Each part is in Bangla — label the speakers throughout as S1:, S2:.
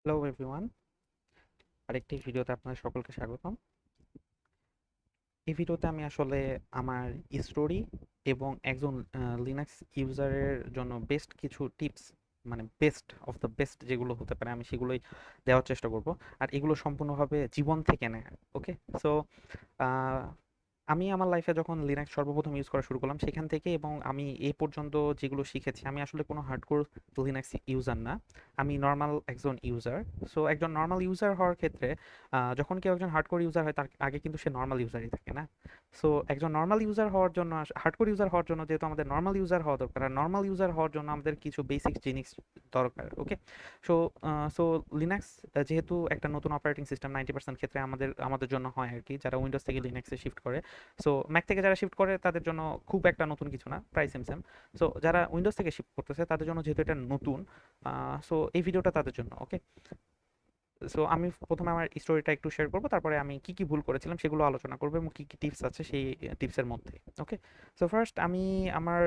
S1: হ্যালো এভরিওয়ান, আরেকটি ভিডিওতে আপনাদের সকলকে স্বাগতম। এই ভিডিওতে আমি আসলে আমার স্টোরি এবং একজন লিনাক্স ইউজারের জন্য বেস্ট কিছু টিপস, মানে বেস্ট অফ দ্য বেস্ট যেগুলো হতে পারে আমি সেগুলোই দেওয়ার চেষ্টা করব। আর এগুলো সম্পূর্ণভাবে জীবন থেকে নেয়া। ওকে, সো আমি আমার লাইফে যখন লিনাক্স সর্বপ্রথম ইউজ করা শুরু করলাম সেখান থেকে এবং আমি এই পর্যন্ত যেগুলো শিখেছি, আমি আসলে কোনো হার্ডকোর লিনাক্স ইউজার না, আমি নর্মাল একজন ইউজার। সো একজন নর্মাল ইউজার হওয়ার ক্ষেত্রে যখন কেউ একজন হার্ডকোর ইউজার হয় তার আগে কিন্তু সে নর্মাল ইউজারই থাকে না। সো একজন নর্মাল ইউজার হওয়ার জন্য, হার্ডকোর ইউজার হওয়ার জন্য যেহেতু আমাদের নর্মাল ইউজার হওয়া দরকার, আর নর্মাল ইউজার হওয়ার জন্য আমাদের কিছু বেসিক জিনিস দরকার। ওকে, সো সো লিনাক্স যেহেতু একটা নতুন অপারেটিং সিস্টেম, 90% ক্ষেত্রে আমাদের আমাদের জন্য হয় আর কি, যারা উইন্ডোজ থেকে লিনাক্সে শিফট করে। সো ম্যাক থেকে যারা শিফট করে তাদের জন্য খুব একটা নতুন কিছু না, প্রায় সেম সেম। সো যারা উইন্ডোজ থেকে শিফট করতেছে তাদের জন্য যেহেতু এটা নতুন, সো এই ভিডিওটা তাদের জন্য। ওকে, সো আমি প্রথমে আমার স্টোরিটা একটু শেয়ার করবো, তারপরে আমি কি কি ভুল করেছিলাম সেগুলো আলোচনা করবো এবং কি কি টিপস আছে সেই টিপসের মধ্যে। ওকে, সো ফার্স্ট আমি আমার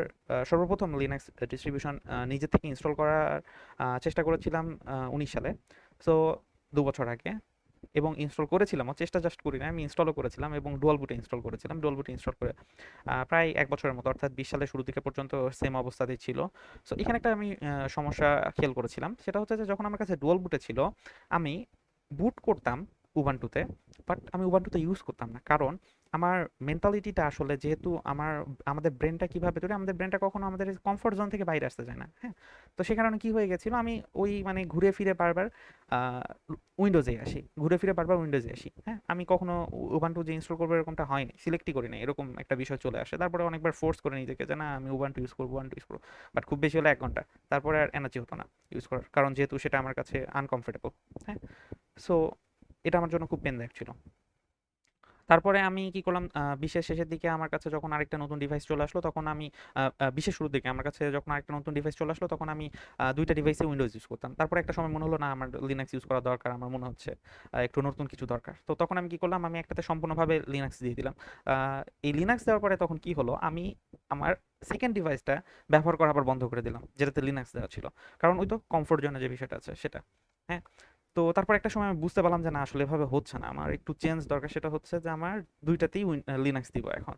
S1: সর্বপ্রথম লিনাক্স ডিস্ট্রিবিউশন নিজে থেকে ইনস্টল করার চেষ্টা করেছিলাম 19 সালে। সো 2 বছর আগে, এবং ইনস্টল করেছিলামও, চেষ্টা জাস্ট করি না, আমি ইনস্টলও করেছিলাম এবং ডুয়াল বুটে ইনস্টল করেছিলাম। ডুয়াল বুটে ইনস্টল করে প্রায় 1 বছরের মতো, অর্থাৎ 20 সালের শুরু দিকে পর্যন্ত সেম অবস্থাতেই ছিল। সো এখানে একটা আমি সমস্যা খেয়াল করেছিলাম, সেটা হচ্ছে যে যখন আমার কাছে ডুয়াল বুটে ছিল আমি বুট করতাম উবান্টুতে, বাট আমি উবান্টুতে ইউজ করতাম না, কারণ আমার মেন্টালিটিটা আসলে, যেহেতু আমাদের ব্রেনটা কিভাবে তৈরি, আমাদের ব্রেনটা কখনো আমাদের কমফোর্ট জোন থেকে বাইরে আসতে যায় না। হ্যাঁ, তো সে কারণে কি হয়ে গেছিল, আমি ওই মানে ঘুরে ফিরে বারবার উইন্ডোজে আসি, ঘুরে ফিরে বারবার উইন্ডোজে আসি। হ্যাঁ, আমি কখনো উবান্টু যে ইনস্টল করবো এরকমটা হয়নি, সিলেক্টই করি না, এরকম একটা বিষয় চলে আসে। তারপরে অনেকবার ফোর্স করে নিজেকে যে না আমি উবান্টু ইউজ করবো, উবান্টু ইউজ করবো, বাট খুব বেশি হলে 1 ঘন্টা, তারপরে আর এনার্জি হতো না ইউজ করার, কারণ যেহেতু সেটা আমার কাছে আনকমফোর্টেবল। হ্যাঁ, সো এটা আমার জন্য খুব পেনদায়ক ছিল। তারপরে আমি কি করলাম, বিশেষ শেষের দিকে আমার কাছে যখন আরেকটা নতুন ডিভাইস চলে আসলো, তখন আমি বিশেষ শুরুর দিকে আমার কাছে যখন আরেকটা নতুন ডিভাইস চলে আসলো, তখন আমি দুইটা ডিভাইসে উইন্ডোজ ইউজ করতাম। তারপরে একটা সময় মনে হলো না, আমার লিনাক্স ইউজ করা দরকার, আমার মনে হচ্ছে একটু নতুন কিছু দরকার। তো তখন আমি কি করলাম, আমি একটাতে সম্পূর্ণভাবে লিনাক্স দিয়ে দিলাম। এই লিনাক্স দেওয়ার পরে তখন কি হলো, আমি আমার সেকেন্ড ডিভাইসটা ব্যবহার করা আবার বন্ধ করে দিলাম, যেটাতে লিনাক্স দেওয়া ছিল, কারণ ওই তো কমফোর্ট জোনে যে বিষয়টা আছে সেটা। হ্যাঁ, তো তারপর একটা সময় আমি বুঝতে পারলাম যে না, আসলে এভাবে হচ্ছে না, আমার একটু চেঞ্জ দরকার। সেটা হচ্ছে যে আমার দুইটাতেই লিনাক্স দিব এখন,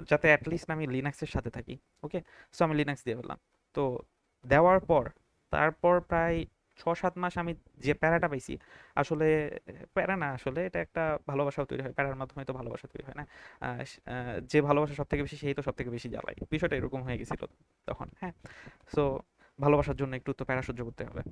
S1: যাতে অ্যাটলিস্ট আমি লিনাক্সের সাথে থাকি। ওকে, সো আমি লিনাক্স দিয়ে ফেললাম। তো দেওয়ার পর তারপর প্রায় 6-7 মাস আমি যে প্যারাটা পাইছি, আসলে প্যারা না, আসলে এটা একটা ভালোবাসাও তৈরি হয়, প্যারার মাধ্যমে তো ভালোবাসা তৈরি হয় না। যে ভালোবাসা সব থেকে বেশি সেই তো সব থেকে বেশি জ্বালায়, বিষয়টা এরকম হয়ে গেছিল তখন। হ্যাঁ, সো ভালোবাসার জন্য একটু তো প্যারা সহ্য করতে হবে।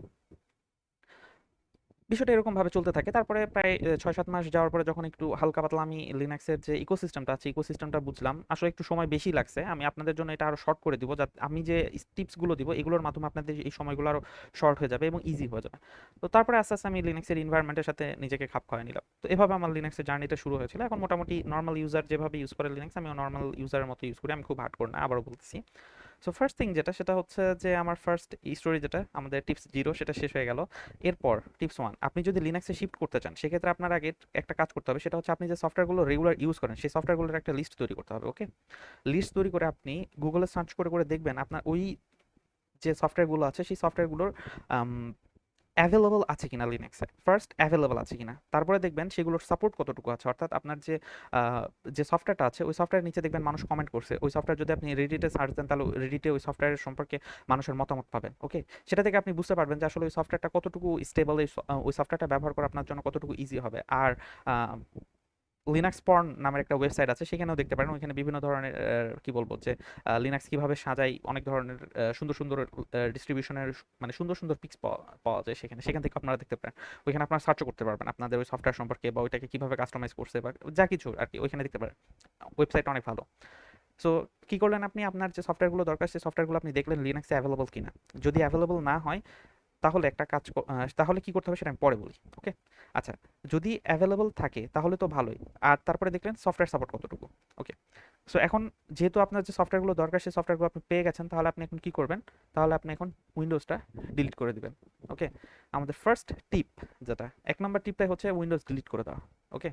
S1: বিষয়টা এরকমভাবে চলতে থাকে। তারপরে প্রায় 6-7 মাস যাওয়ার পরে যখন একটু হালকা পাতলা আমি লিনাক্সের যে ইকোসিস্টেমটা আছে, ইকোসিস্টেমটা বুঝলাম। আসলে একটু সময় বেশি লাগছে। আমি আপনাদের জন্য এটা আরো শর্ট করে দিব, যাতে আমি যে টিপসগুলো দিব এগুলোর মাধ্যমে আপনাদের এই সময়গুলো আরো শর্ট হয়ে যাবে এবং ইজি হয়ে যাবে। তো তারপরে আস্তে আস্তে আমি লিনাক্সের এনভায়রনমেন্টের সাথে নিজেকে খাপ খাওয়াই নিলাম। তো এভাবে আমার লিনাক্সের জার্নিটা শুরু হয়েছিল। এখন মোটামুটি নর্মাল ইউজার যেভাবে ইউজ করে লিনাক্স, আমিও নর্মাল ইউজারের মতো ইউজ করি, আমি খুব হার্ডকোর না, আবারও বলতেছি। সো ফার্স্ট থিং যেটা, সেটা হচ্ছে যে আমার ফার্স্ট স্টোরি যেটা, আমাদের টিপস 0 সেটা শেষ হয়ে গেল। এরপর টিপস 1, আপনি যদি লিনাক্সে শিফট করতে চান সেক্ষেত্রে আপনার আগে একটা কাজ করতে হবে, সেটা হচ্ছে আপনি যে সফটওয়্যারগুলো রেগুলার ইউজ করেন সেই সফটওয়্যারগুলোর একটা লিস্ট তৈরি করতে হবে। ওকে, লিস্ট তৈরি করে আপনি গুগলে সার্চ করে করে দেখবেন আপনার ওই যে সফটওয়্যারগুলো আছে সেই সফটওয়্যারগুলোর অ্যাভেলেবল আছে কিনা লিনাক্সে, ফার্স্ট অ্যাভেলেবল আছে কিনা, তারপরে দেখবেন সেগুলোর সাপোর্ট কতটুকু আছে, অর্থাৎ আপনার যে যে সফটওয়্যারটা আছে ওই সফটওয়্যার নিচে দেখবেন মানুষ কমেন্ট করছে, ওই সফটওয়্যার যদি আপনি রেডিটে সার্চ দেন তাহলে রেডিটে ওই সফটওয়্যারের সম্পর্কে মানুষের মতামত পাবেন। ওকে, সেটা থেকে আপনি বুঝতে পারবেন যে আসলে ওই সফটওয়্যারটা কতটুকু স্টেবল, ওই সফটওয়্যারটা ব্যবহার করা আপনার জন্য কতটুকু ইজি হবে। আর লিনাক্স পর্ন নামের একটা ওয়েবসাইট আছে, সেখানেও দেখতে পারেন, ওইখানে বিভিন্ন ধরনের কি বলবো যে লিনাক্স কিভাবে সাজাই, অনেক ধরনের সুন্দর সুন্দর ডিস্ট্রিবিউশনের, মানে সুন্দর সুন্দর পিক্স পাওয়া পাওয়া যায় সেখানে, সেখান থেকে আপনারা দেখতে পারেন। ওইখানে আপনারা সার্চও করতে পারবেন আপনাদের ওই সফটওয়্যার সম্পর্কে, বা ওইটাকে কিভাবে কাস্টমাইজ করছে বা যা কিছু আর কি, ওইখানে দেখতে পারেন। ওয়েবসাইট অনেক ভালো। সো কি করলেন আপনি, আপনার যে সফটওয়্যারগুলো দরকার সেই সফটওয়্যারগুলো আপনি দেখলেন লিনাক্সে অ্যাভেলেবল কিনা। যদি অ্যাভেলেবল না হয় তাহলে একটা কাজ তাহলে কি করতে হবে সেটা আমি পরে বলি। ওকে, আচ্ছা, যদি অ্যাভেলেবল থাকে তাহলে তো ভালোই। আর তারপরে দেখলেন সফটওয়্যার সাপোর্ট কতটুকু। ওকে, সো এখন যেহেতু আপনার যে সফটওয়্যারগুলো দরকার সেই সফটওয়্যারগুলো আপনি পেয়ে গেছেন, তাহলে আপনি এখন কি করবেন, তাহলে আপনি এখন উইন্ডোজটা ডিলিট করে দিবেন। ওকে, আমাদের ফার্স্ট টিপ যেটা, 1 নম্বর টিপটাই হচ্ছে উইন্ডোজ ডিলিট করে দেওয়া। ওকে,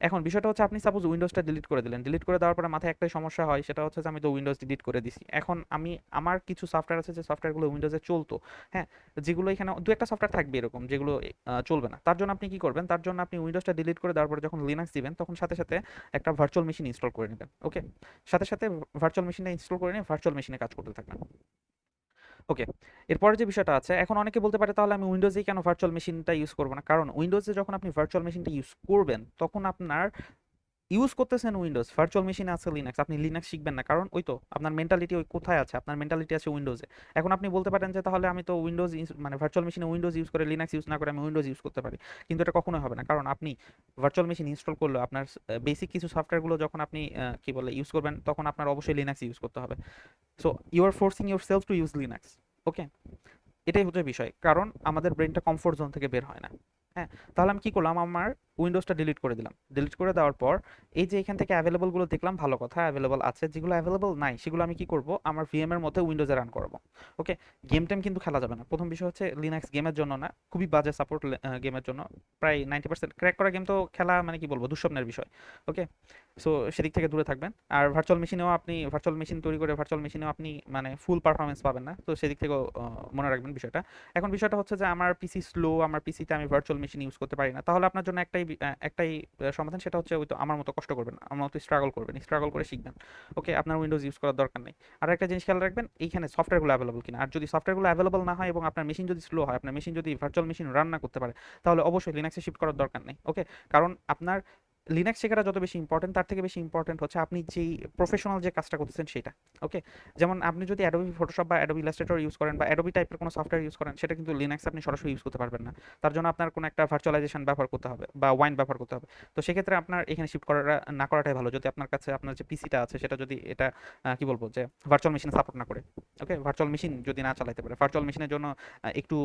S1: এখন বিষয়টা হচ্ছে আপনি সাপোজ উইন্ডোজটা ডিলিট করে দিলেন, ডিলিট করে দেওয়ার পরে মাথায় একটাই সমস্যা হয়, সেটা হচ্ছে যে আমি তো উইন্ডোজ ডিলিট করে দিছি, এখন আমি আমার কিছু সফটওয়্যার আছে যে সফটওয়্যারগুলো উইন্ডোজে চলতো, হ্যাঁ, যেগুলো এখানে দু একটা সফটওয়্যার থাকবে এরকম যেগুলো চলবে না। তার জন্য আপনি কি করবেন, তার জন্য আপনি উইন্ডোজটা ডিলিট করে দেওয়ার পরে যখন লিনাক্স দিবেন তখন সাথে সাথে একটা ভার্চুয়াল মেশিন ইনস্টল করে নেবেন। ওকে, সাথে সাথে ভার্চুয়াল মেশিনটা ইনস্টল করে নিয়ে ভার্চুয়াল মেশিনে কাজ করতে থাকবেন। ওকে, এরপরে যে বিষয়টা আছে, এখন অনেকে বলতে পারে তাহলে আমি উইন্ডোজেই কেন ভার্চুয়াল মেশিনটা ইউজ করবো না, কারণ উইন্ডোজে যখন আপনি ভার্চুয়াল মেশিনটা ইউজ করবেন তখন আপনার ইউজ করতেছেন উইন্ডোজ, ভার্চুয়াল মেশিনে আছে লিনাক্স, আপনি লিনাক্স শিখবেন না, কারণ ওই তো আপনার মেন্টালিটি ওই কোথায় আছে, আপনার মেন্টালিটি আছে উইন্ডোজে। এখন আপনি বলতে পারেন যে তাহলে আমি তো উইন্ডোজ মানে ভার্চুয়াল মেশিনে উইন্ডোজ ইউজ করে লিনাক্স ইউজ না করে আমি উইন্ডোজ ইউজ করতে পারি, কিন্তু এটা কখনোই হবে না, কারণ আপনি ভার্চুয়াল মেশিন ইনস্টল করলে আপনার বেসিক কিছু সফটওয়্যারগুলো যখন আপনি কি বলে ইউজ করবেন তখন আপনার অবশ্যই লিনাক্স ইউজ করতে হবে। So you are forcing yourself to use Linux. Okay, এটাই হচ্ছে বিষয়, কারণ আমাদের ব্রেনটা কমফোর্ট জোন থেকে বের হয় না। হ্যাঁ, তাহলে আমি কি করলাম, আমার উইন্ডোজটা ডিলিট করে দিলাম, ডিলিট করে দেওয়ার পর এই যে এখান থেকে অ্যাভেলেবলগুলো দেখলাম, ভালো কথা অ্যাভেলেবল আছে, যেগুলো অ্যাভেলেবল নাই সেগুলো আমি কি করব আমার ভিএম এর মধ্যে উইন্ডোজে রান করবো। ওকে, গেম টেম কিন্তু খেলা যাবে না, প্রথম বিষয় হচ্ছে লিনাক্স গেমের জন্য না, খুবই বাজে সাপোর্ট গেমের জন্য, প্রায় 90% ক্র্যাক করা গেম তো খেলা মানে কি বলবো দুঃস্বপ্নের বিষয়। ওকে, সো সেদিক থেকে দূরে থাকবেন। আর ভার্চুয়াল মেশিনেও আপনি ভার্চুয়াল মেশিন তৈরি করে ভার্চুয়াল মেশিনেও আপনি মানে ফুল পারফরমেন্স পাবেন না, তো সেদিক থেকেও মনে রাখবেন বিষয়টা। এখন বিষয়টা হচ্ছে যে আমার পিসি স্লো, আমার পিসিতে আমি ভার্চুয়াল মেশিন ইউজ করতে পারি না, তাহলে আপনার জন্য একটাই সমাধান, সেটা হচ্ছে ওই তো আমার মতো কষ্ট করবেন, আমার মতো স্ট্রাগল করবেন, স্ট্রাগল করে শিখবেন। ওকে, আপনার উইন্ডোজ ইউজ করার দরকার নেই। আর একটা জিনিস খেয়াল রাখবেন, এইখানে সফটওয়্যারগুলো অ্যাভেলেবল কিনা, আর যদি সফটওয়্যারগুলো অ্যাভেলেবল না হয় এবং আপনার মেশিন যদি স্লো হয়, আপনার মেশিন যদি ভার্চুয়াল মেশিন রান না করতে পারে, তাহলে অবশ্যই লিনাক্সে শিফট করার দরকার নেই। ওকে, কারণ আপনার লিনাক্স শেখাটা যত বেশি ইম্পর্টেন্ট, তার থেকে বেশি ইম্পর্টেন্ট হচ্ছে আপনি যেই প্রফেশনাল যে কাজটা করতেছেন সেটা। ওকে, যেমন আপনি যদি অ্যাডোবি ফটোশপ বা অ্যাডোবি ইলাস্ট্রেটর ইউজ করেন বা অ্যাডোবি টাইপের কোনো সফটওয়্যার ইউজ করেন, সেটা কিন্তু লিনাক্স আপনি সরাসরি ইউজ করতে পারবেন না, তার জন্য আপনার কোনো একটা ভার্চুয়ালাইজেশন ব্যবহার করতে হবে বা ওয়াইন ব্যবহার করতে হবে। তো সেক্ষেত্রে আপনার এখানে শিফট করা না করাটাই ভালো, যদি আপনার কাছে আপনার যে পিসিটা আছে সেটা যদি এটা কি বলবো যে ভার্চুয়াল মেশিন সাপোর্ট না করে। ওকে, ভার্চুয়াল মেশিন যদি না চালাতে পারে, ভার্চুয়াল মেশিনের জন্য একটু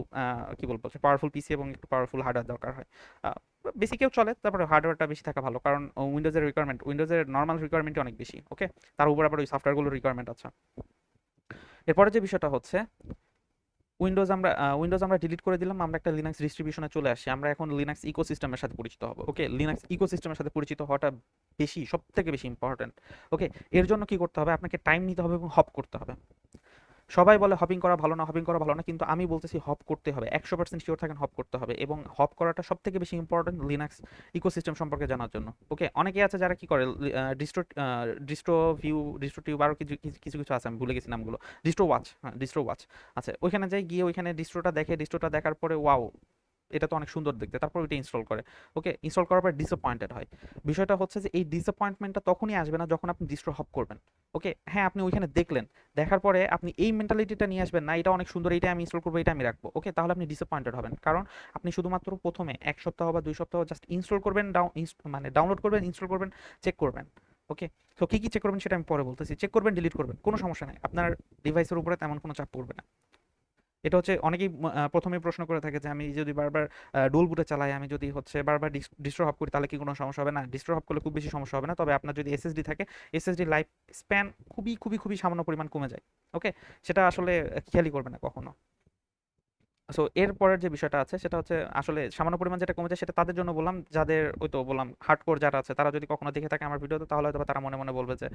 S1: কি বলবো পাওয়ারফুল পিসি এবং একটু পাওয়ারফুল হার্ডওয়্যার দরকার হয়। বেসিকেও চলে, তারপরে হার্ডওয়্যারটা বেশি থাকা ভালো, কারণ উইন্ডোজের নর্মাল রিকোয়ারমেন্টই অনেক বেশি। ওকে, তার উপর আবার ওই সফটওয়্যারগুলোর রিকোয়ারমেন্ট আছে। এরপরে যে বিষয়টা হচ্ছে উইন্ডোজ আমরা ডিলিট করে দিলাম, আমরা একটা লিনাক্স ডিস্ট্রিবিউশনে চলে আসি, আমরা এখন লিনাক্স ইকোসিস্টেমের সাথে পরিচিত হব। ওকে, লিনাক্স ইকোসিস্টেমের সাথে পরিচিত হওয়াটা সব থেকে বেশি ইম্পর্টেন্ট। ওকে, এর জন্য কি করতে হবে, আপনাকে টাইম নিতে হবে এবং হপ করতে হবে। সবাই বলে হপিং করা ভালো না, হপিং করা ভালো না, কিন্তু আমি বলতেছি হপ করতে হবে, 100% শিওর থাকেন হপ করতে হবে, এবং হপ করাটা সব থেকে বেশি ইম্পর্টেন্ট লিনাক্স ইকোসিস্টেম সম্পর্কে জানার জন্য। ওকে, অনেকে আছে যারা কি করে distro distro view, distro tube, আরও কিছু কিছু কিছু কিছু আছে, আমি ভুলে গেছি নামগুলো, ডিস্ট্রো ওয়াচ, হ্যাঁ ডিস্ট্রো ওয়াচ আছে, ওইখানে যাই গিয়ে ওইখানে ডিস্ট্রোটা দেখে, ডিস্ট্রোটা দেখার পরে ওয়াও এটা তো অনেক সুন্দর দেখতে, তারপর ওইটা ইনস্টল করে। ওকে, ইনস্টল করার পর ডিসঅ্যাপয়েন্টেড হয়। বিষয়টা হচ্ছে যে এই ডিসঅ্যাপয়েন্টমেন্টটা তখনই আসবে না যখন আপনি ডিস্ট্রো হপ করবেন। ওকে, হ্যাঁ আপনি ওইখানে দেখলেন, দেখার পরে আপনি এই মেন্টালিটিটা নিয়ে আসবেন না, এটা অনেক সুন্দর, এটা আমি ইনস্টল করবো, এটা আমি রাখবো। ওকে, তাহলে আপনি ডিসঅ্যাপয়েন্টেড হবেন, কারণ আপনি শুধুমাত্র প্রথমে 1 সপ্তাহ বা 2 সপ্তাহ জাস্ট ইনস্টল করবেন, মানে ডাউনলোড করবেন, ইনস্টল করবেন, চেক করবেন। ওকে, তো কী কী চেক করবেন সেটা আমি পরে বলতেছি, চেক করবেন, ডিলিট করবেন, কোনো সমস্যা নেই, আপনার ডিভাইসের উপরে তেমন কোনো চাপ পড়বে না। এটা হচ্ছে অনেকেই প্রথমে প্রশ্ন করে থাকে যে আমি যদি বারবার ডুল বুটে চালাই, আমি যদি হচ্ছে বারবার ডিস্ট্রো হপ করি তাহলে কি কোনো সমস্যা হবে না? ডিস্ট্রো হপ করলে খুব বেশি সমস্যা হবে না, তবে আপনার যদি এসএসডি থাকে, এসএসডি লাইফ স্প্যান খুবই খুবই খুবই সামান্য পরিমাণ কমে যায়। ওকে, সেটা আসলে খেয়ালই করবে না কখনো। সো এর পরের যে বিষয়টা আছে সেটা হচ্ছে আসলে সামান্য পরিমাণ যেটা কমে যায় সেটা তাদের জন্য বললাম, যাদের ওই তো বললাম হার্ডকোর যারা আছে, তারা যদি কখনো দেখে থাকে আমার ভিডিওতে, তাহলে হয়তো বা তারা মনে মনে বলবে যে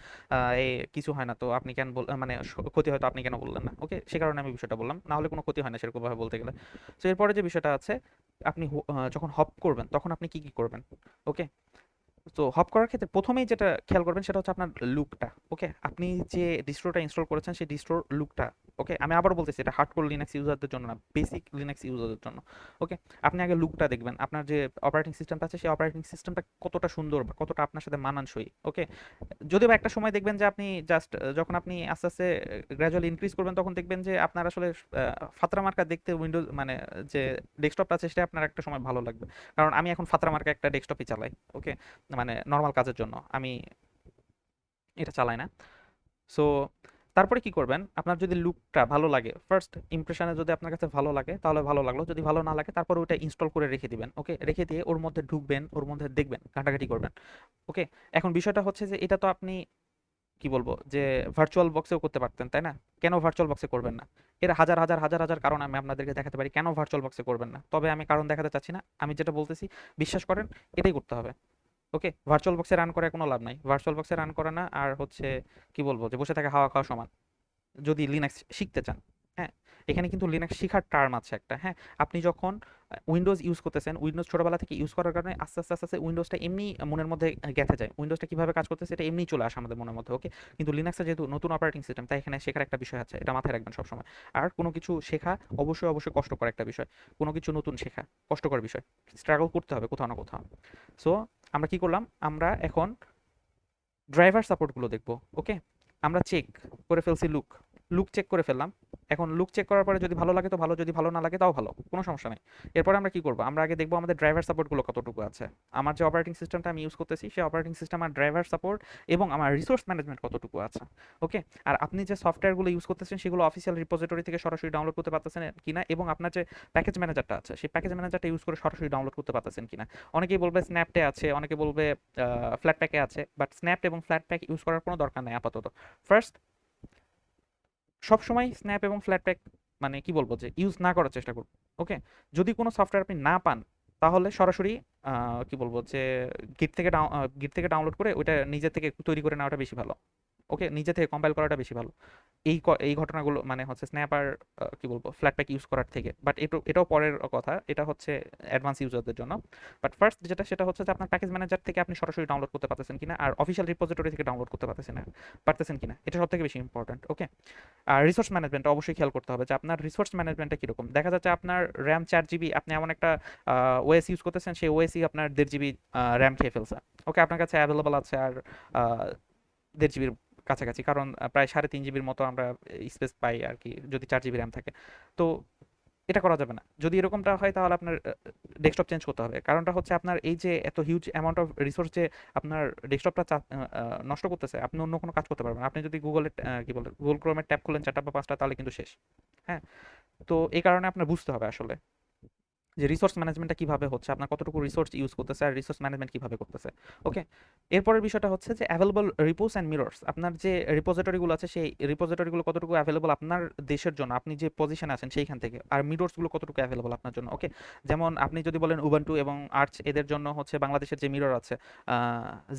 S1: এ কিছু হয় না তো আপনি কেন মানে ক্ষতি হয়তো আপনি কেন বললেন না। ওকে, সে কারণে আমি বিষয়টা বললাম, না হলে কোনো ক্ষতি হয় না সেরকম ভাবে বলতে গেলে। সো এরপরে যে বিষয়টা আছে, আপনি যখন হপ করবেন তখন আপনি কি কি করবেন। ওকে, তো হপ করার ক্ষেত্রে প্রথমেই যেটা খেয়াল করবেন সেটা হচ্ছে আপনার লুকটা। ওকে, আপনি যে ডিস্ট্রোটা ইনস্টল করেছেন সেই ডিস্ট্রোর লুকটা। ওকে, আমি আবারও বলতেছি এটা হার্ডকোর লিনাক্স ইউজারদের জন্য না, বেসিক লিনাক্স ইউজারদের জন্য। ওকে, আপনি আগে লুকটা দেখবেন, আপনার যে অপারেটিং সিস্টেমটা আছে সেই অপারেটিং সিস্টেমটা কতটা সুন্দর বা কতটা আপনার সাথে মানানসই। ওকে, যদিও বা একটা সময় দেখবেন যে আপনি জাস্ট যখন আপনি আস্তে আস্তে গ্র্যাজুয়ালি ইনক্রিজ করবেন তখন দেখবেন যে আপনার আসলে ফাতরা মার্কা দেখতে উইন্ডোজ মানে যে ডেস্কটপটা আছে সেটা আপনার একটা সময় ভালো লাগবে, কারণ আমি এখন ফাতরা মার্কা একটা ডেস্কটপই চালাই। ওকে, মানে নর্মাল কাজের জন্য আমি এটা চালাই না। সো তারপরে কি করবেন, আপনার যদি লুকটা ভালো লাগে, ফার্স্ট ইমপ্রেশনে যদি আপনার কাছে ভালো লাগে তাহলে ভালো লাগলো, যদি ভালো না লাগে তারপর ওইটা ইনস্টল করে রেখে দিবেন। ওকে, রেখে দিয়ে ওর মধ্যে ঢুকবেন, ওর মধ্যে দেখবেন, ঘাটাঘাটি করবেন। ওকে, এখন বিষয়টা হচ্ছে যে এটা তো আপনি কি বলবো যে ভার্চুয়াল বক্সেও করতে পারতেন, তাই না? কেন ভার্চুয়াল বক্সে করবেন না? এর হাজার হাজার হাজার হাজার কারণ আমি আপনাদেরকে দেখাতে পারি কেন ভার্চুয়াল বক্সে করবেন না, তবে আমি কারণ দেখাতে চাচ্ছি না, আমি যেটা বলতেছি বিশ্বাস করেন এটাই করতে হবে। ওকে, ভার্চুয়াল বক্সে রান করে কোনো লাভ নাই, ভার্চুয়াল বক্সে রান করে না আর হচ্ছে কি বলবো যে বসে থাকে হাওয়া খাওয়া সমান যদি লিনাক্স শিখতে চান। হ্যাঁ, এখানে কিন্তু লিনাক্স শিখার টার্ম আছে একটা। হ্যাঁ, আপনি যখন উইন্ডোজ ইউজ করতেছেন, উইন্ডোজ ছোটবেলা থেকে ইউজ করার কারণে আস্তে আস্তে আস্তে আস্তে উইন্ডোজটা এমনি মনের মধ্যে গেঁথে যায়, উইন্ডোজটা কিভাবে কাজ করতেছে এটা এমনি চলে আসে আমাদের মনের মধ্যে। ওকে, কিন্তু লিনাক্সে যেহেতু নতুন অপারেটিং সিস্টেম, তাই এখানে শেখার একটা বিষয় আছে, এটা মাথায় রাখবেন সবসময়। আর কোনো কিছু শেখা অবশ্যই অবশ্যই কষ্টকর একটা বিষয়, কোনো কিছু নতুন শেখা কষ্টকর বিষয়, স্ট্রাগল করতে হবে কোথাও না কোথাও। সো আমরা কি করলাম, আমরা এখন ড্রাইভার সাপোর্টগুলো দেখবো। ওকে, আমরা চেক করে ফেলছি লুক, লুক চেক করে ফেললাম। এখন লুক চেক করার পরে যদি ভালো লাগে তো ভালো, যদি ভালো না লাগে তাও ভালো, কোনো সমস্যা নেই। এরপরে আমরা কি করবো, আমরা আগে দেখবো আমাদের ড্রাইভার সাপোর্টগুলো কতটুকু আছে। আমার যে অপারেটিং সিস্টেমটা আমি ইউজ করতেছি সেই অপারেটিং সিস্টেম আর ড্রাইভার সাপোর্ট এবং আমার রিসোর্স ম্যানেজমেন্ট কতটুকু আছে। ওকে, আর আপনি যে সফটওয়্যারগুলো ইউজ করতেছেন সেগুলো অফিসিয়াল রিপোজিটরি থেকে সরাসরি ডাউনলোড করতে পারতেছেন কিনা, এবং আপনার যে প্যাকেজ ম্যানেজারটা আছে সেই প্যাকেজ ম্যানেজারটা ইউজ করে সরাসরি ডাউনলোড করতে পারতেছেন কিনা। অনেকেই বলবে স্ন্যাপটে আছে, অনেকে বলবে ফ্ল্যাট প্যাকে আছে, বাট স্ন্যাপ এবং ফ্ল্যাট প্যাক ইউজ করার কোনো দরকার নেই আপাতত। ফার্স্ট, সবসময় স্ন্যাপ এবং ফ্ল্যাট প্যাক মানে কি বলবো যে ইউজ না করার চেষ্টা করুন। ওকে, যদি কোনো সফটওয়্যার আপনি না পান তাহলে সরাসরি কি বলবো যে গিট থেকে ডাউনলোড করে ওইটা নিজে থেকে তৈরি করে নেওয়াটা বেশি ভালো। ওকে, নিজে থেকে কম্পাইল করাটা বেশি ভালো। এই ঘটনাগুলো মানে হচ্ছে স্ন্যাপ আর কি বলবো ফ্ল্যাট প্যাক ইউজ করার থেকে, বাট এটাও পরের কথা, এটা হচ্ছে অ্যাডভান্স ইউজারদের জন্য। বাট ফার্স্ট যেটা সেটা হচ্ছে যে আপনার প্যাকেজ ম্যানেজার থেকে আপনি সরাসরি ডাউনলোড করতে পারতেছেন কিনা, আর অফিসিয়াল রিপোজিটরি থেকে ডাউনলোড করতে পারতেছেন কিনা, এটা সব থেকে বেশি ইম্পর্টেন্ট। ওকে, আর রিসোর্স ম্যানেজমেন্ট অবশ্যই খেয়াল করতে হবে যে আপনার রিসোর্স ম্যানেজমেন্টটা কীরকম। দেখা যাচ্ছে আপনার র্যাম 4 জিবি, আপনি এমন একটা ওএস ইউজ করতেছেন সেই ওএসই আপনার 1.5 জিবি র্যাম খেয়ে ফেলছে। ওকে, আপনার কাছে অ্যাভেলেবল আছে আর 1.5 জিবির কাছাকাছি, কারণ প্রায় 3.5 জিবির মতো আমরা স্পেস পাই আর কি যদি 4 জিবি র্যাম থাকে। তো এটা করা যাবে না। যদি এরকমটা হয় তাহলে আপনার ডেস্কটপ চেঞ্জ করতে হবে। কারণটা হচ্ছে আপনার এই যে এত হিউজ অ্যামাউন্ট অফ রিসোর্স যে আপনার ডেস্কটপটা নষ্ট করতেছে, আপনি অন্য কোনো কাজ করতে পারবেন না। আপনি যদি গুগলের কি বলে গুগল ক্রোমের ট্যাব খুলেন 4টা বা 5টা তাহলে কিন্তু শেষ। হ্যাঁ, তো এই কারণে আপনার বুঝতে হবে আসলে যে রিসোর্স ম্যানেজমেন্টটা কিভাবে হচ্ছে, আপনার কতটুকু রিসোর্স ইউজ করতেছে আর রিসোর্স ম্যানেজমেন্ট কিভাবে করতেছে। ওকে, এরপরের বিষয়টা হচ্ছে যে অ্যাভেলেবল রিপোস অ্যান্ড মিরর্স, আপনার যে রিপোজিটরিগুলো আছে সেই রিপোজিটরিগুলো কতটুকু অ্যাভেলেবল আপনার দেশের জন্য, আপনি যে পজিশনে আছেন সেইখান থেকে, আর মিরর্সগুলো কতটুকু অ্যাভেলেবল আপনার জন্য। ওকে, যেমন আপনি যদি বলেন উবান্টু এবং আর্চ এদের জন্য হচ্ছে বাংলাদেশের যে মিরর আছে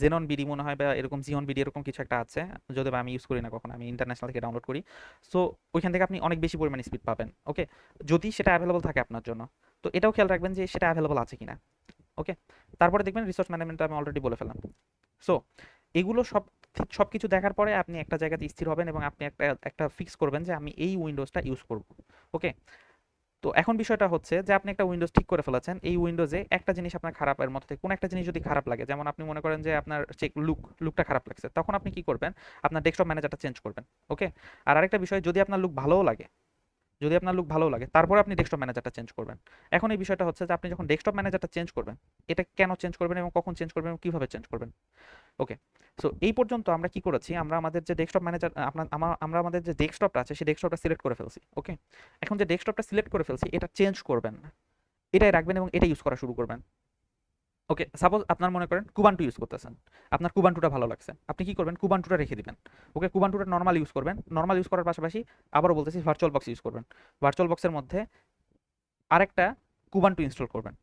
S1: জেনন বিডি মনে হয় বা এরকম জিওন বিডি এরকম কিছু একটা আছে, যদি আমি ইউজ করি না কখনো, আমি ইন্টারন্যাশনাল থেকে ডাউনলোড করি। সো ওইখান থেকে আপনি অনেক বেশি পরিমাণে স্পিড পাবেন। ওকে, যদি সেটা অ্যাভেলেবল থাকে আপনার জন্য, তো এটাও খেয়াল রাখবেন যে সেটা অ্যাভেলেবল আছে কিনা। ওকে, তারপরে দেখবেন রিসোর্স ম্যানেজমেন্ট আমি অলরেডি বলে ফেললাম। সো এগুলো সব কিছু দেখার পরে আপনি একটা জায়গাতে স্থির হবেন এবং আপনি একটা একটা ফিক্স করবেন যে আমি এই উইন্ডোজটা ইউজ করব। ওকে, তো এখন বিষয়টা হচ্ছে যে আপনি একটা উইন্ডোজ ঠিক করে ফেলেছেন, এই উইন্ডোজে একটা জিনিস আপনার খারাপের মধ্যে থেকে কোনো একটা জিনিস যদি খারাপ লাগে, যেমন আপনি মনে করেন যে আপনার চেক লুকটা খারাপ লাগছে, তখন আপনি কি করবেন, আপনার ডেস্কটপ ম্যানেজারটা চেঞ্জ করবেন। ওকে, আর আরেকটা বিষয়, যদি আপনার লুক ভালোও লাগে, যদি আপনার লুক ভালো লাগে তারপরে আপনি ডেস্কটপ ম্যানেজারটা চেঞ্জ করবেন। এখন এই বিষয়টা হচ্ছে যে আপনি যখন ডেস্কটপ ম্যানেজারটা চেঞ্জ করবেন, এটা কেন চেঞ্জ করবেন এবং কখন চেঞ্জ করবেন এবং কীভাবে চেঞ্জ করবেন। ওকে, সো এই পর্যন্ত আমরা কি করেছি, আমরা আমাদের যে ডেস্কটপ ম্যানেজার আমরা আমাদের যে ডেস্কটপটা আছে সেই ডেস্কটপটা সিলেক্ট করে ফেলছি। ওকে, এখন যে ডেস্কটপটা সিলেক্ট করে ফেলছি এটা চেঞ্জ করবেন না, এটাই রাখবেন এবং এটা ইউজ করা শুরু করবেন। ওকে, সাপোজ আপনার মনে করেন কুবান্টু ইউজ করতেছেন, আপনার কুবান্টুটা ভালো লাগছে, আপনি কি করবেন, কুবান্টুটা রেখে দিবেন। ওকে, কুবান্টুটা নর্মাল ইউজ করবেন, নর্মাল ইউজ করার পাশাপাশি আবারও বলতেছি ভার্চুয়াল বক্স ইউজ করবেন। ভার্চুয়াল বক্সের মধ্যে আরেকটা কুবান্টু ইনস্টল করবেন,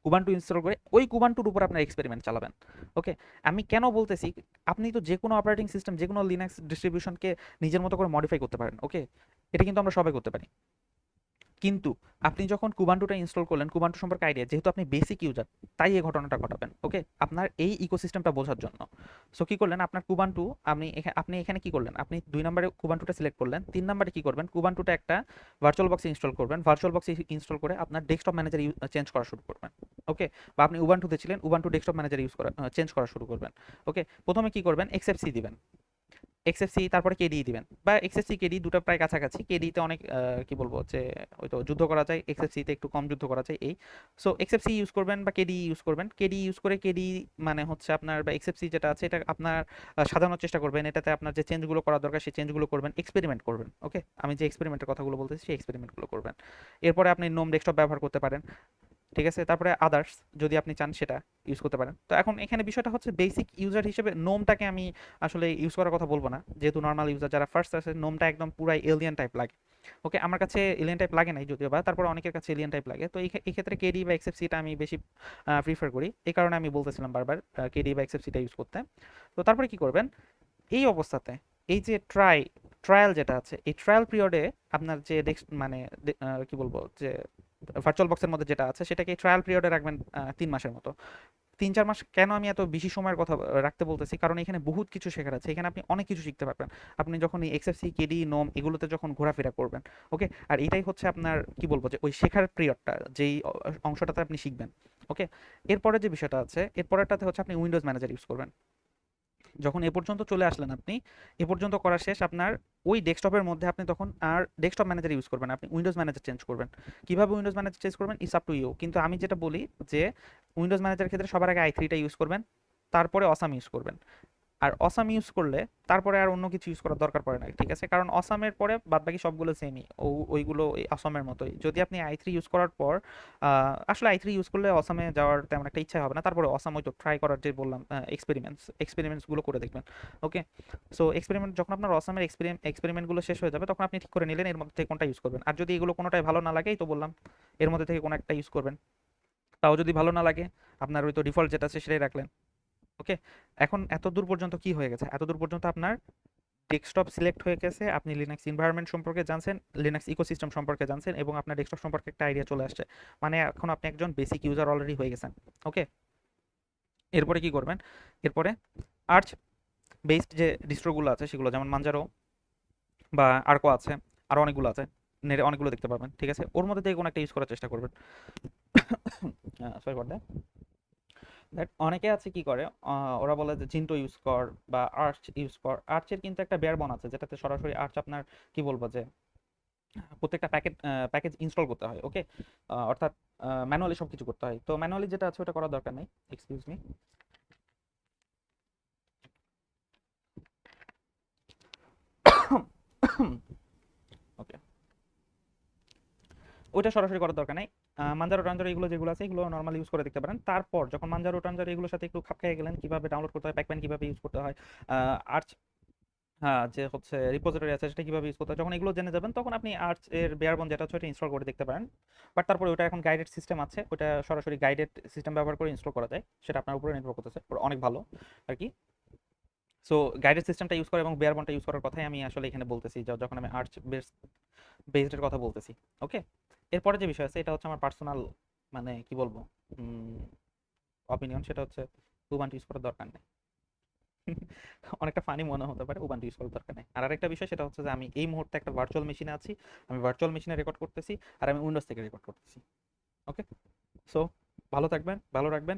S1: কুবান্টু ইনস্টল করে ওই কুবান্টুর উপর আপনার এক্সপেরিমেন্ট চালাবেন। ওকে, আমি কেন বলতেছি, আপনি তো যে কোনো অপারেটিং সিস্টেম যে কোনো লিনাক্স ডিস্ট্রিবিউশনকে নিজের মতো করে মডিফাই করতে পারেন। ওকে, এটা কিন্তু আমরা সবাই করতে পারি, কিন্তু আপনি যখন কুবান্টুটা ইনস্টল করলেন, কুবান্টু সম্পর্কে আইডিয়া, যেহেতু আপনি বেসিক ইউজার তাই এই ঘটনাটা ঘটাবেন। ওকে, আপনার এই ইকোসিস্টেমটা বোঝার জন্য। সো কি করলেন, আপনার কুবান্টু আপনি এখানে কি করলেন, আপনি 2 নম্বরে কুবান্টুটা সিলেক্ট করলেন, 3 নম্বরে কি করবেন, কুবান্টুটা একটা ভার্চুয়াল বক্সে ইনস্টল করবেন, ভার্চুয়াল বক্সে ইনস্টল করে আপনার ডেস্কটপ ম্যানেজার চেঞ্জ করা শুরু করবেন। ওকে, বা আপনি উবান্টুতে ছিলেন, উবান্টু ডেস্কটপ ম্যানেজার ইউজ করা চেঞ্জ করা শুরু করবেন। ওকে, প্রথমে কি করবেন, এক্সএফসি দিবেন, এক্সএফসি তারপরে কেডি দিবেন, বা এক্সএফসি কেডি দুটো প্রায় কাছাকাছি, কেডিতে অনেক কি বলবো যে ওই তো যুদ্ধ করা যায়, এক্সএফসিতে একটু কম যুদ্ধ করা যায় এই। সো এক্সএফসি ইউজ করবেন বা কেডি ইউজ করবেন, কেডি ইউজ করে কেডি মানে হচ্ছে আপনার বা এক্সএফসি যেটা আছে এটা আপনার সাজানোর চেষ্টা করবেন, এটাতে আপনার যে চেঞ্জগুলো করা দরকার সেই চেঞ্জগুলো করবেন, এক্সপেরিমেন্ট করবেন। ওকে, আমি যে এক্সপেরিমেন্টের কথাগুলো বলতেছি সেই এক্সপেরিমেন্টগুলো করবেন। এরপরে আপনি নোম ডেস্কটপ ব্যবহার করতে পারেন, ঠিক আছে, তারপরে আদার্স যদি আপনি চান সেটা ইউজ করতে পারেন। তো এখন এখানে বিষয়টা হচ্ছে বেসিক ইউজার হিসেবে নোমটাকে আমি আসলে ইউজ করার কথা বলবো না, যেহেতু নর্মাল ইউজার যারা ফার্স্ট আছে নোমটা একদম পুরাই এলিয়ান টাইপ লাগে। ওকে, আমার কাছে এলিয়েন টাইপ লাগে নাই যদিও বা, তারপর অনেকের কাছে এলিয়েন টাইপ লাগে। তো এই ক্ষেত্রে কেডি বা এক্সএফসিটা আমি বেশি প্রিফার করি। এই কারণে আমি বলতেছিলাম বারবার কেডি বা এক্সএফসিটা ইউজ করতে। তো তারপরে কি করবেন এই অবস্থাতে, এই যে ট্রায়াল যেটা আছে, এই ট্রায়াল পিরিয়ডে আপনার যে মানে কি বলবো যে ভার্চুয়াল বক্সের মধ্যে যেটা আছে সেটাকে ট্রায়াল পিরিয়ডে রাখবেন 3 মাসের মতো। 3-4 মাস কেন আমি এত বেশি সময়ের কথা রাখতে বলতেছি, কারণ এখানে বহুত কিছু শেখার আছে, এখানে আপনি অনেক কিছু শিখতে পারবেন। আপনি যখন এই এক্সএফসি কেডি নোম এগুলোতে যখন ঘোরাফেরা করবেন, ওকে, আর এটাই হচ্ছে আপনার কি বলবো যে ওই শেখার পিরিয়ডটা, যেই অংশটাতে আপনি শিখবেন। ওকে, এরপরে যে বিষয়টা আছে, এরপরেরটাতে হচ্ছে আপনি উইন্ডোজ ম্যানেজার ইউজ করবেন। যখন এ পর্যন্ত চলে আসলেন আপনি, এ পর্যন্ত করা শেষ আপনার, ওই ডেস্কটপের মধ্যে আপনি তখন আর ডেস্কটপ ম্যানেজার ইউজ করবেন, আপনি উইন্ডোজ ম্যানেজার চেঞ্জ করবেন। কিভাবে উইন্ডোজ ম্যানেজার চেঞ্জ করবেন ইটস আপ টু ইউ, কিন্তু আমি যেটা বলি যে উইন্ডোজ ম্যানেজারের ক্ষেত্রে সবার আগে i3টা ইউজ করবেন, তারপরে অসাম ইউজ করবেন। আর অসাম ইউজ করলে তারপরে আর অন্য কিছু ইউজ করার দরকার পড়ে না, ঠিক আছে? কারণ অসামের পরে বাদবাকি সবগুলো সেমই, ওইগুলো ওই অসামের মতোই। যদি আপনি i3 ইউজ করার পর আসলে i3 ইউজ করলে অসামে যাওয়ার তেমন একটা ইচ্ছা হবে না, তারপরে অসাম ওই তো ট্রাই করার যে বললাম এক্সপেরিমেন্টসগুলো করে দেখবেন। ওকে, সো এক্সপেরিমেন্ট যখন আপনার অসামের এক্সপেরিমেন্টগুলো শেষ হয়ে যাবে, তখন আপনি ঠিক করে নিলেন এর মধ্যে থেকে কোনটা ইউজ করবেন। আর যদি এগুলো কোনোটাই ভালো না লাগে, এই তো বললাম এর মধ্যে থেকে কোনো একটা ইউজ করবেন। তাও যদি ভালো না লাগে, আপনার ওই তো ডিফল্ট যেটা আছে সেটাই রাখলেন। ওকে, এখন এত দূর পর্যন্ত কি হয়ে গেছে, এত দূর পর্যন্ত আপনার ডেস্কটপ সিলেক্ট হয়ে গেছে, আপনি লিনাক্স এনভায়রনমেন্ট সম্পর্কে জানছেন, লিনাক্স ইকোসিস্টেম সম্পর্কে জানছেন, এবং আপনার ডেস্কটপ সম্পর্কে একটা আইডিয়া চলে আসছে। মানে এখন আপনি একজন বেসিক ইউজার অলরেডি হয়ে গেছেন। ওকে, এরপরে কি করবেন, এরপরে আর্চ বেসড যে ডিস্ট্রোগুলো আছে সেগুলো, যেমন মানজারো বা আর্কো আছে, আরও অনেকগুলো আছে, নেটে অনেকগুলো দেখতে পারবেন, ঠিক আছে? ওর মধ্যে থেকে কোনো একটা ইউজ করার চেষ্টা করবেন। Sorry for that. অনেকে আছে কি করে, ওরা বলে যে জিন্টো ইউজ কর বা আর্চ ইউজ কর। আর্চের কিন্তু একটা বেয়ার বন আছে, যেটাতে সরাসরি আর্চ আপনার কি বলবো যে প্রত্যেকটা প্যাকেজ ইনস্টল করতে হয়। ওকে, অর্থাৎ ম্যানুয়ালি সব কিছু করতে হয়। তো ম্যানুয়ালি যেটা আছে ওটা করার দরকার নেই। Excuse me. ওকে, ওইটা সরাসরি করার দরকার নেই। মানজারো টানজারো এগুলো যেগুলো আছে এগুলো নর্মালি ইউজ করে দেখতে পারেন। তারপর যখন মানজারো টানজারো এগুলোর সাথে একটু খাপ খেয়ে গেলেন, কিভাবে ডাউনলোড করতে হয়, প্যাকম্যান কিভাবে ইউজ করতে হয়, আর্চ, হ্যাঁ, যে হচ্ছে রিপোজিটরি আছে সেটা কিভাবে ইউজ করতে হয়, যখন এগুলো জেনে যাবেন, তখন আপনি আর্চ এর বেয়ারবন যেটা হচ্ছে ওটা ইনস্টল করে দেখতে পারেন। বাট তারপরে ওটা এখন গাইডেড সিস্টেম আছে, ওটা সরাসরি গাইডেড সিস্টেম ব্যবহার করে ইনস্টল করা যায়, সেটা আপনার উপরে নির্ভর করতেছে, ওটা অনেক ভালো আর কি। সো গাইডেড সিস্টেমটা ইউজ করা এবং বেয়ারবনটা ইউজ করার কথাই আমি আসলে এখানে বলতেছি, যখন আমি আর্চ বেসডের কথা বলতেছি। ওকে, এরপরে যে বিষয় আছে এটা হচ্ছে আমার পার্সোনাল, মানে কি বলবো, অপিনিয়ন, সেটা হচ্ছে উবান্টু ইউজ করার দরকার নেই। অনেকটা ফানি মনে হতে পারে, উবান্টু ইউজ করার দরকার নেই। আর আরেকটা বিষয় সেটা হচ্ছে যে আমি এই মুহূর্তে একটা ভার্চুয়াল মেশিনে আছি, আমি ভার্চুয়াল মেশিনে রেকর্ড করতেছি, আর আমি উইন্ডোজ থেকে রেকর্ড করতেছি। ওকে, সো ভালো থাকবেন, ভালো রাখবেন।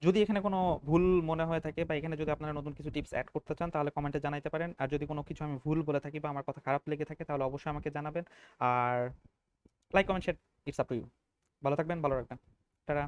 S1: যদি এখানে কোনো ভুল মনে হয়ে থাকে বা এখানে যদি আপনারা নতুন কিছু টিপস অ্যাড করতে চান, তাহলে কমেন্টে জানাইতে পারেন। আর যদি কোনো কিছু আমি ভুল বলে থাকি বা আমার কথা খারাপ লেগে থাকে, তাহলে অবশ্যই আমাকে জানাবেন। আর like comment share, it's up to you. ভালো থাকবেন, ভালো রাখবেন। টাটা।